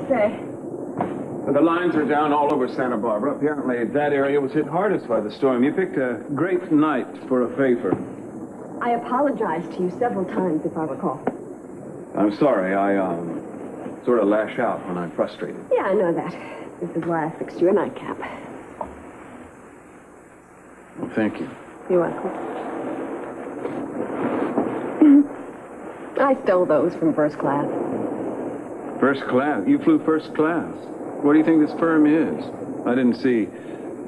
say? The lines are down all over Santa Barbara. Apparently, that area was hit hardest by the storm. You picked a great night for a favor. I apologized to you several times, if I recall. I'm sorry. I sort of lash out when I'm frustrated. Yeah, I know that. This is why I fixed you a nightcap. Well, thank you. You're welcome. I stole those from first class. First class? You flew first class? What do you think this firm is? I didn't see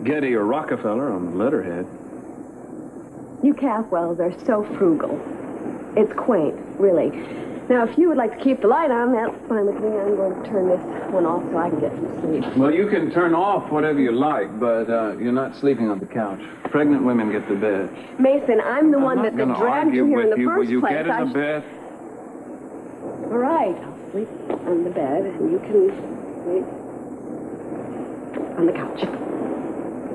Getty or Rockefeller on the letterhead. You Cathwells are so frugal. It's quaint, really. Now, if you would like to keep the light on, that's fine with me. I'm going to turn this one off so I can get some sleep. Well, you can turn off whatever you like, but you're not sleeping on the couch. Pregnant women get the bed. Mason, I'm the one that dragged you here in the first place. Will you place. get in the bed? All right, I'll sleep on the bed, and you can sleep on the couch.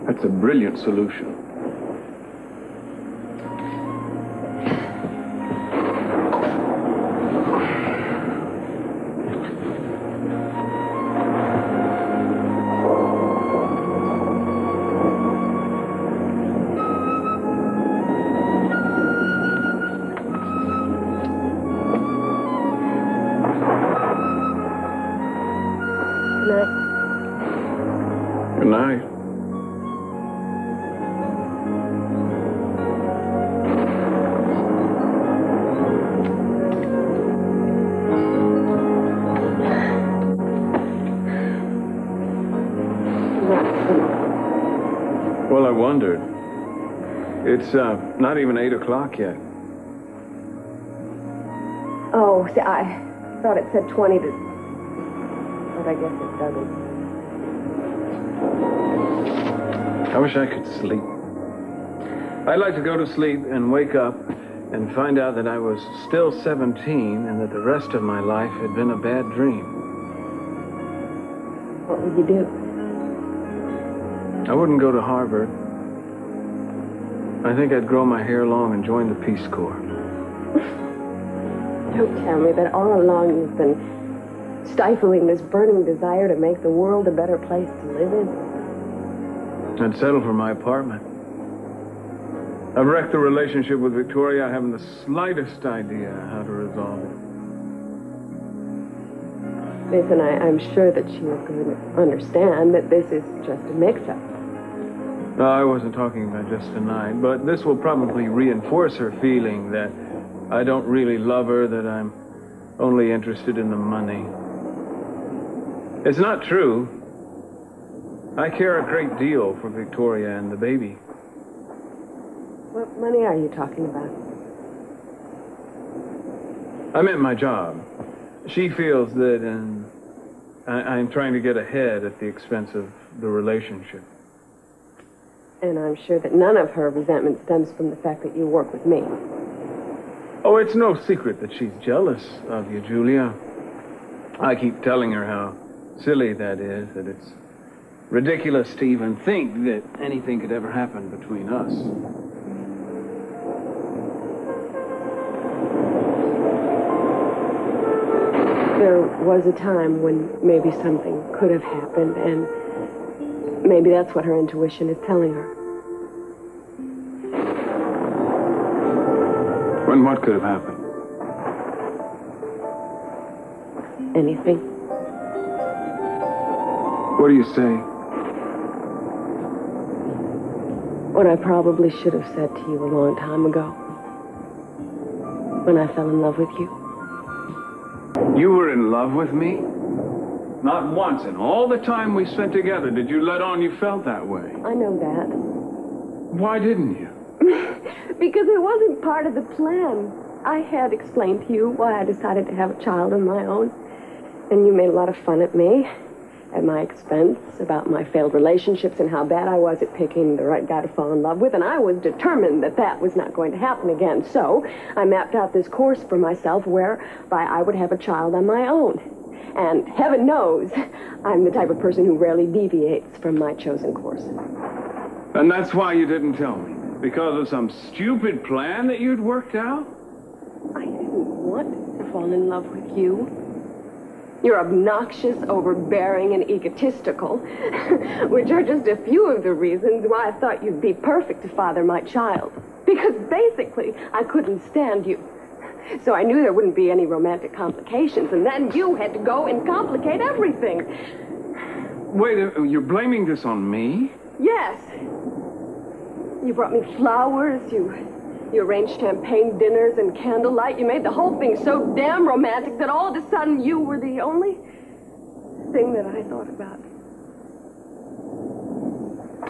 That's a brilliant solution. Good night. Well, I wondered. It's not even 8 o'clock yet. Oh, see, I thought it said 20 to... But I guess it doesn't. I wish I could sleep. I'd like to go to sleep and wake up and find out that I was still 17 and that the rest of my life had been a bad dream. What would you do? I wouldn't go to Harvard. I think I'd grow my hair long and join the Peace Corps. Don't tell me that all along you've been stifling this burning desire to make the world a better place to live in. I'd settle for my apartment. I've wrecked the relationship with Victoria. I haven't the slightest idea how to resolve it. Mason, I'm sure that she is going to understand that this is just a mix-up. No, I wasn't talking about just tonight, but this will probably reinforce her feeling that I don't really love her, that I'm only interested in the money. It's not true. I care a great deal for Victoria and the baby. What money are you talking about? I meant my job. She feels that I'm trying to get ahead at the expense of the relationship. And I'm sure that none of her resentment stems from the fact that you work with me. Oh, it's no secret that she's jealous of you, Julia. I keep telling her how silly that is, that it's ridiculous to even think that anything could ever happen between us. There was a time when maybe something could have happened, and maybe that's what her intuition is telling her. When what could have happened? Anything. What do you say? What I probably should have said to you a long time ago, when I fell in love with you. You were in love with me? Not once in all the time we spent together did you let on you felt that way. I know that. Why didn't you? Because it wasn't part of the plan. I had explained to you why I decided to have a child of my own, and you made a lot of fun at me. At my expense, about my failed relationships and how bad I was at picking the right guy to fall in love with, and I was determined that that was not going to happen again. So I mapped out this course for myself whereby I would have a child on my own. And heaven knows, I'm the type of person who rarely deviates from my chosen course. And that's why you didn't tell me? Because of some stupid plan that you'd worked out? I didn't want to fall in love with you. You're obnoxious, overbearing, and egotistical, which are just a few of the reasons why I thought you'd be perfect to father my child. Because basically, I couldn't stand you. So I knew there wouldn't be any romantic complications, and then you had to go and complicate everything. Wait, you're blaming this on me? Yes. You brought me flowers, you arranged champagne dinners and candlelight. You made the whole thing so damn romantic that all of a sudden you were the only thing that I thought about.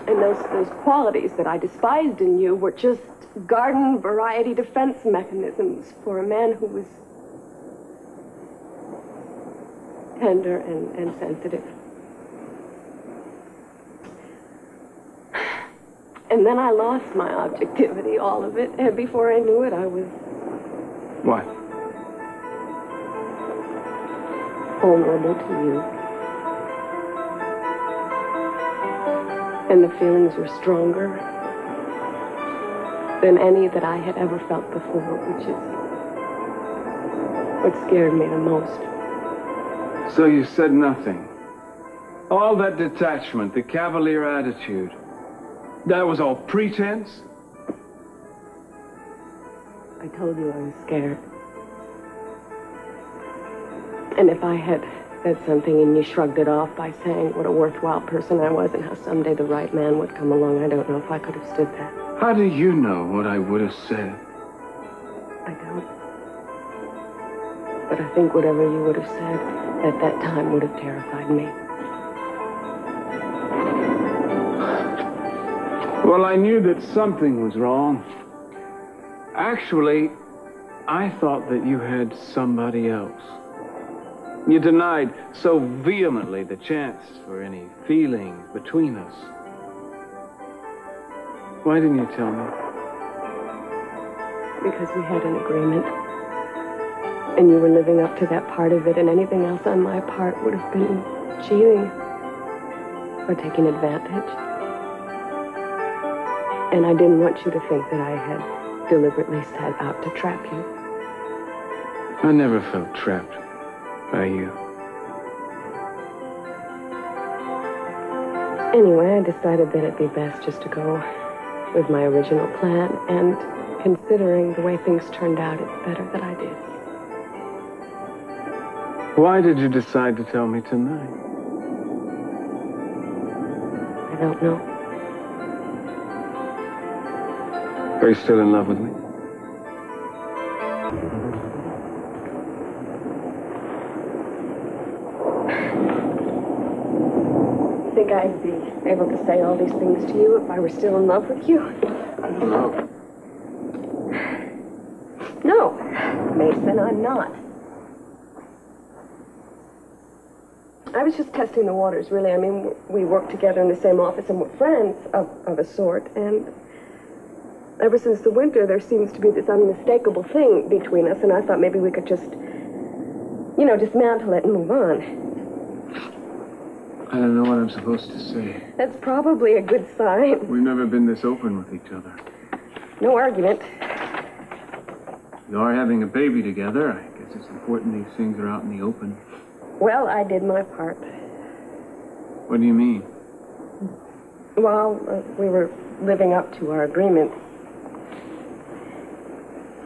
And those qualities that I despised in you were just garden variety defense mechanisms for a man who was tender and sensitive. And then I lost my objectivity, all of it, and before I knew it, I was... What? Vulnerable to you. And the feelings were stronger than any that I had ever felt before, which is what scared me the most. So you said nothing. All that detachment, the cavalier attitude, that was all pretense? I told you I was scared. And if I had said something and you shrugged it off by saying what a worthwhile person I was and how someday the right man would come along, I don't know if I could have stood that. How do you know what I would have said? I don't. But I think whatever you would have said at that time would have terrified me. Well, I knew that something was wrong. Actually, I thought that you had somebody else. You denied so vehemently the chance for any feeling between us. Why didn't you tell me? Because we had an agreement. And you were living up to that part of it, and anything else on my part would have been cheating or taking advantage. And I didn't want you to think that I had deliberately set out to trap you. I never felt trapped by you. Anyway, I decided that it'd be best just to go with my original plan, and considering the way things turned out, it's better that I did. Why did you decide to tell me tonight? I don't know. Are you still in love with me? You think I'd be able to say all these things to you if I were still in love with you? No. No, Mason, I'm not. I was just testing the waters, really. I mean, we work together in the same office and we're friends of a sort, and ever since the winter, there seems to be this unmistakable thing between us, and I thought maybe we could just, dismantle it and move on. I don't know what I'm supposed to say. That's probably a good sign. We've never been this open with each other. No argument. You are having a baby together. I guess it's important these things are out in the open. Well, I did my part. What do you mean? Well, we were living up to our agreement.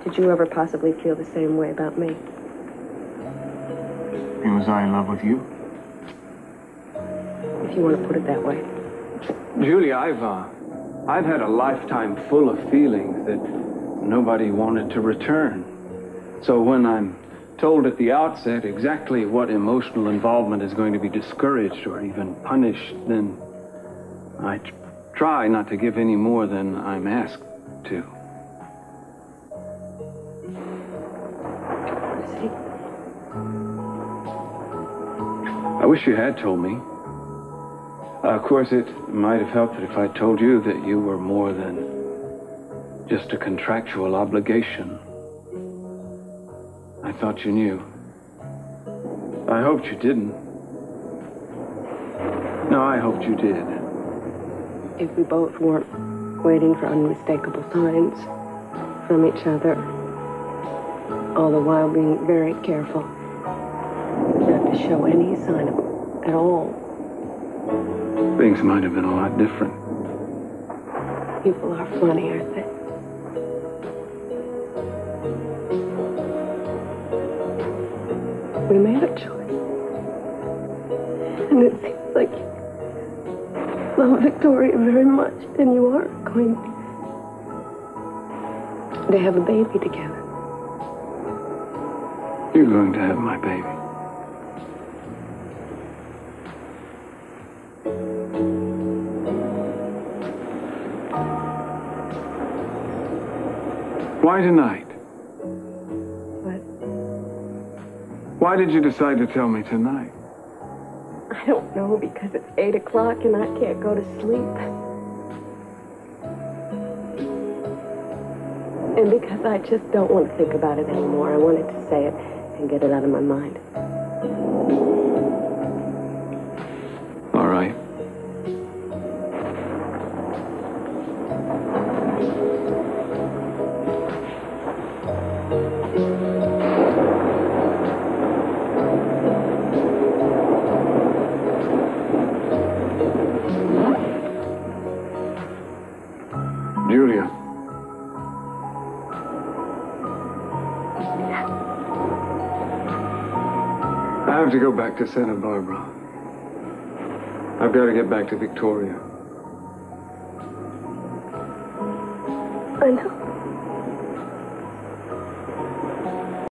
Did you ever possibly feel the same way about me? And was I in love with you? If you want to put it that way. Julie, I've had a lifetime full of feelings that nobody wanted to return. So when I'm told at the outset exactly what emotional involvement is going to be discouraged or even punished, then I try not to give any more than I'm asked to. See? I wish you had told me. Of course, it might have helped if I told you that you were more than just a contractual obligation. I thought you knew. I hoped you didn't. No, I hoped you did. If we both weren't waiting for unmistakable signs from each other, all the while being very careful not to show any sign of it at all. Things might have been a lot different. People are funny, aren't they? We made a choice. And it seems like you love Victoria very much, and you are going to have a baby together. You're going to have my baby. Why tonight? What? Why did you decide to tell me tonight? I don't know, because it's 8 o'clock and I can't go to sleep. And because I just don't want to think about it anymore. I wanted to say it and get it out of my mind. All right. Julia. I have to go back to Santa Barbara. I've got to get back to Victoria. I know.